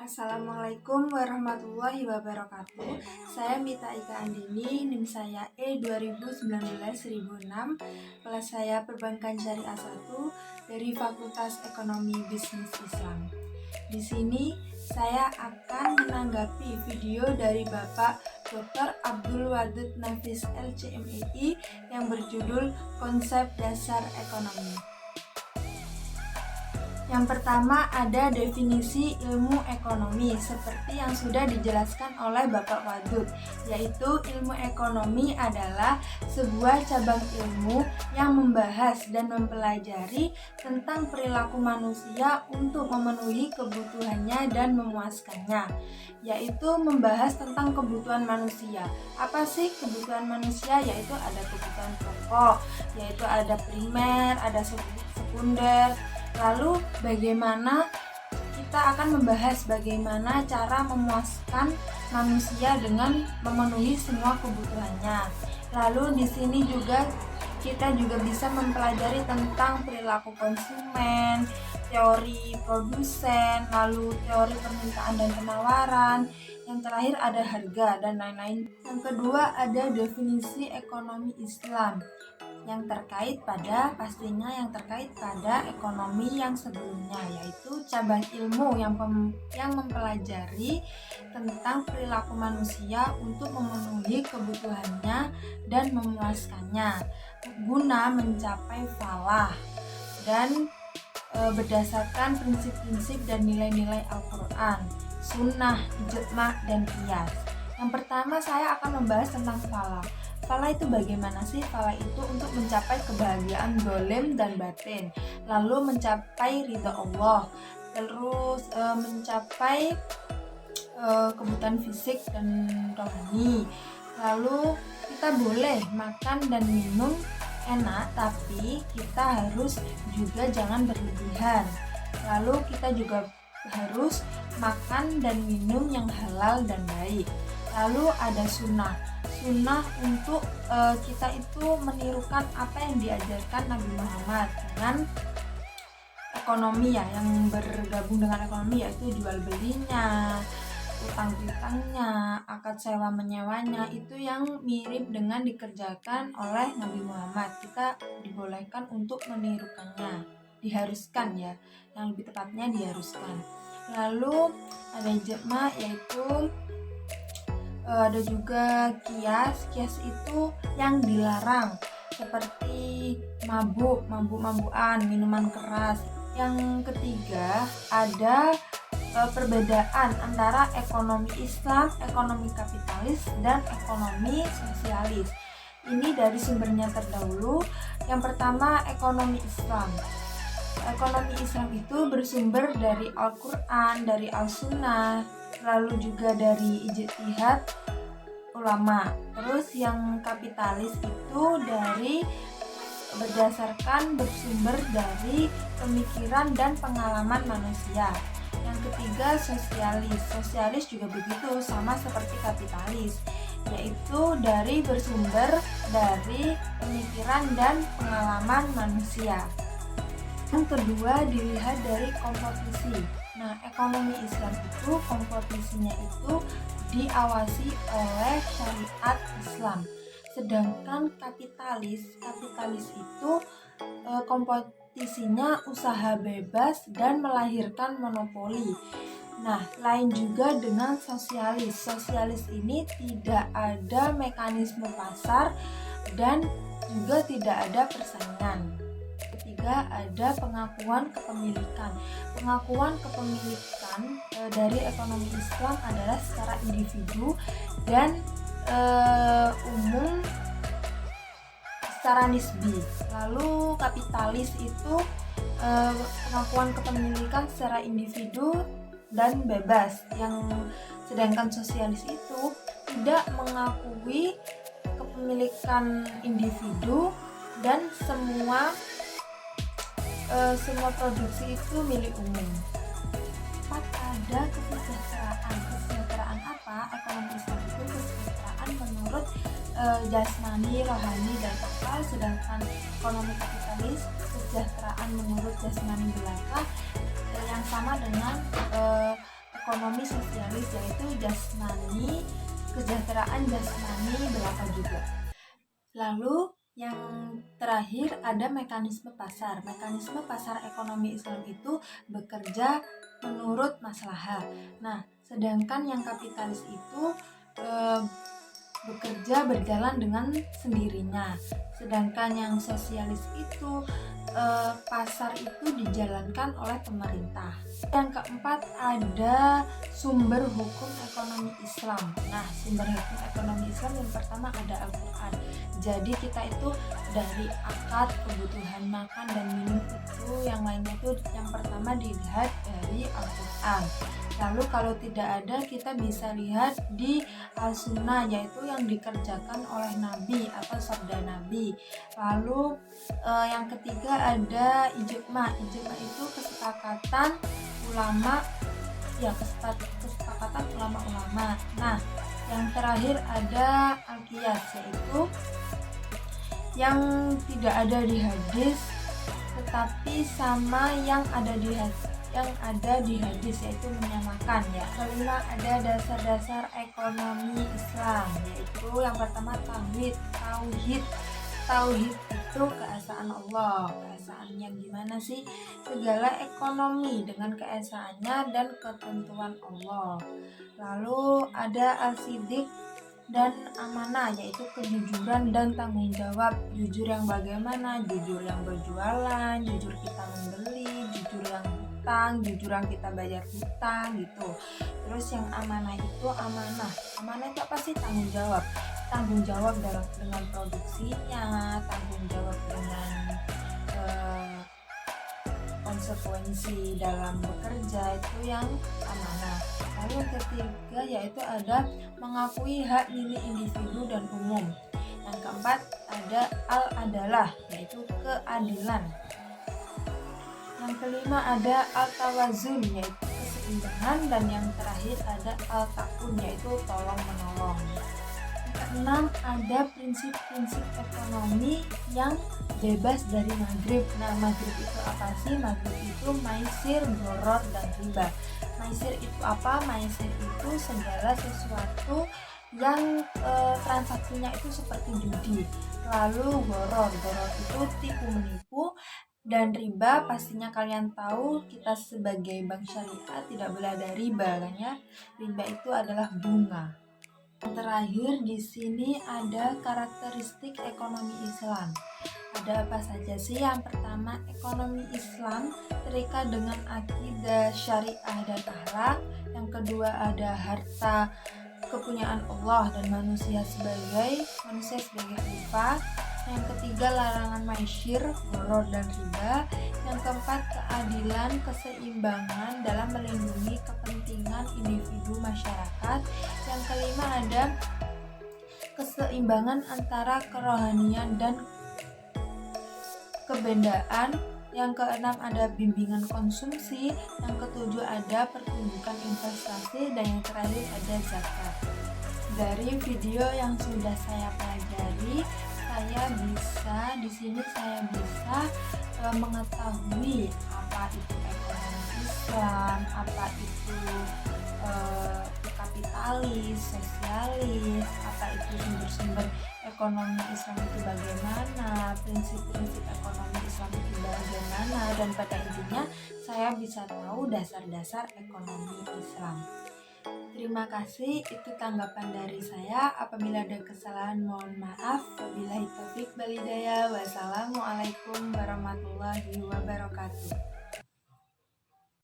Assalamualaikum warahmatullahi wabarakatuh. Saya Mita Ika Andini, NIM saya E2019-1006, kelas saya Perbankan Syariah 1 dari Fakultas Ekonomi Bisnis Islam. Di sini saya akan menanggapi video dari Bapak Dr. Abdul Wadud Nafis LCMEI yang berjudul Konsep Dasar Ekonomi. Yang pertama ada definisi ilmu ekonomi seperti yang sudah dijelaskan oleh Bapak Wadud, yaitu ilmu ekonomi adalah sebuah cabang ilmu yang membahas dan mempelajari tentang perilaku manusia untuk memenuhi kebutuhannya dan memuaskannya, yaitu membahas tentang kebutuhan manusia. Apa sih kebutuhan manusia? Yaitu ada kebutuhan pokok, yaitu ada primer, ada sekunder. Lalu bagaimana kita akan membahas bagaimana cara memuaskan manusia dengan memenuhi semua kebutuhannya. Lalu di sini juga kita juga bisa mempelajari tentang perilaku konsumen, teori produsen, lalu teori permintaan dan penawaran. Yang terakhir ada harga dan lain-lain. Yang kedua ada definisi ekonomi Islam yang terkait pada ekonomi yang sebelumnya, yaitu cabang ilmu yang mempelajari tentang perilaku manusia untuk memenuhi kebutuhannya dan memuaskannya guna mencapai falah dan berdasarkan prinsip-prinsip dan nilai-nilai Al-Quran, Sunnah, Ijma, dan Qiyas. Yang pertama saya akan membahas tentang falah. Falah itu bagaimana sih? Falah itu untuk mencapai kebahagiaan dolim dan batin, lalu mencapai ridha Allah, terus mencapai kebutuhan fisik dan rohani. Lalu kita boleh makan dan minum enak, tapi kita harus juga jangan berlebihan. Lalu kita juga harus makan dan minum yang halal dan baik. Lalu ada sunnah untuk kita itu menirukan apa yang diajarkan Nabi Muhammad dengan ekonomi ya, yang bergabung dengan ekonomi, yaitu jual belinya, utang piutangnya, akad sewa menyewanya, itu yang mirip dengan dikerjakan oleh Nabi Muhammad. Kita dibolehkan untuk menirukannya, diharuskan ya, yang lebih tepatnya diharuskan. Lalu ada ijma, yaitu ada juga kias itu yang dilarang seperti mabuk-mabukan, minuman keras. Yang ketiga ada perbedaan antara ekonomi Islam, ekonomi kapitalis, dan ekonomi sosialis. Ini dari sumbernya terdahulu. Yang pertama ekonomi Islam. Ekonomi Islam itu bersumber dari Al-Quran, dari Al-Sunnah, lalu juga dari ijtihad ulama. Terus yang kapitalis itu bersumber dari pemikiran dan pengalaman manusia. Yang ketiga sosialis juga begitu, sama seperti kapitalis, yaitu bersumber dari pemikiran dan pengalaman manusia. Yang kedua dilihat dari kompetisi. Nah, ekonomi Islam itu kompetisinya itu diawasi oleh syariat Islam. Sedangkan kapitalis itu kompetisinya usaha bebas dan melahirkan monopoli. Nah, lain juga dengan sosialis. Sosialis ini tidak ada mekanisme pasar dan juga tidak ada persaingan. Ketiga ada pengakuan kepemilikan. Pengakuan kepemilikan dari ekonomi Islam adalah secara individu dan umum secara nisbi. Lalu kapitalis itu pengakuan kepemilikan secara individu dan bebas. Sedangkan sosialis itu tidak mengakui kepemilikan individu dan semua produksi itu milik umum. Ada kesejahteraan apa? Ekonomi Islam itu kesejahteraan menurut jasmani, rohani, dan akal. Sedangkan ekonomi kapitalis kesejahteraan menurut jasmani belaka, yang sama dengan ekonomi sosialis, yaitu jasmani, kesejahteraan jasmani belaka juga. Lalu yang terakhir ada mekanisme pasar. Mekanisme pasar ekonomi Islam itu bekerja menurut maslahah. Nah, sedangkan yang kapitalis itu bekerja berjalan dengan sendirinya. Sedangkan yang sosialis itu pasar itu dijalankan oleh pemerintah. Yang keempat ada sumber hukum ekonomi Islam. Nah, sumber hukum ekonomi Islam yang pertama ada Al-Quran. Jadi kita itu dari akad, kebutuhan makan dan minum itu, yang lainnya itu yang pertama dilihat dari Al-Quran. Lalu kalau tidak ada, kita bisa lihat di Al-Sunnah, yaitu yang dikerjakan oleh Nabi atau sabda Nabi. Lalu yang ketiga ada ijma. Ijma itu kesepakatan ulama, ya kesepakatan ulama-ulama. Nah, yang terakhir ada al-qiyas, yaitu yang tidak ada di hadis tetapi sama yang ada di hadis, yaitu menyamakan ya. Kelima ada dasar-dasar ekonomi Islam, yaitu yang pertama tauhid. Tauhid itu keesaan Allah. Keesaannya gimana sih? Segala ekonomi dengan keesaannya dan ketentuan Allah. Lalu ada al-sidik dan amanah, yaitu kejujuran dan tanggung jawab. Jujur yang bagaimana? Jujur yang berjualan, jujur kita membeli, jujur yang hutang, jujur yang kita bayar hutang gitu. Terus yang amanah itu amanah itu apa sih? Tanggung jawab dengan produksinya, tanggung jawab dengan konsekuensi dalam bekerja, itu yang amanah. Lalu yang ketiga yaitu ada mengakui hak milik individu dan umum. Yang keempat ada al-adalah, yaitu keadilan. Yang kelima ada al-tawazun, yaitu keseimbangan. Dan yang terakhir ada al-ta'un, yaitu tolong menolong. Keenam ada prinsip-prinsip ekonomi yang bebas dari maghrib. Nah, maghrib itu apa sih? Maghrib itu maisir, gharar, dan riba. Maisir itu apa? Maisir itu segala sesuatu yang transaksinya itu seperti judi. Lalu gharar itu tipu menipu. Dan riba pastinya kalian tahu, kita sebagai bank syariah tidak boleh ada riba kan ya. Riba itu adalah bunga. Terakhir di sini ada karakteristik ekonomi Islam. Ada apa saja sih? Yang pertama, ekonomi Islam terikat dengan akidah, syariah, dan akhlak. Yang kedua ada harta kepunyaan Allah dan manusia sebagai khalifah. Yang ketiga larangan maisir, gharar, dan riba. Yang keempat keadilan, keseimbangan dalam melindungi kepentingan individu masyarakat. Yang kelima ada keseimbangan antara kerohanian dan kebendaan. Yang keenam ada bimbingan konsumsi. Yang ketujuh ada pertunjukan investasi. Dan yang terakhir ada zakat. Dari video yang sudah saya pelajari, saya bisa mengetahui apa itu ekonomi Islam, apa itu kapitalis, sosialis, apa itu sumber-sumber ekonomi Islam itu bagaimana, prinsip-prinsip ekonomi Islam itu bagaimana, dan pada intinya saya bisa tahu dasar-dasar ekonomi Islam. Terima kasih, itu tanggapan dari saya. Apabila ada kesalahan mohon maaf. Wabillahi taufiq wal hidayah. Wassalamualaikum warahmatullahi wabarakatuh.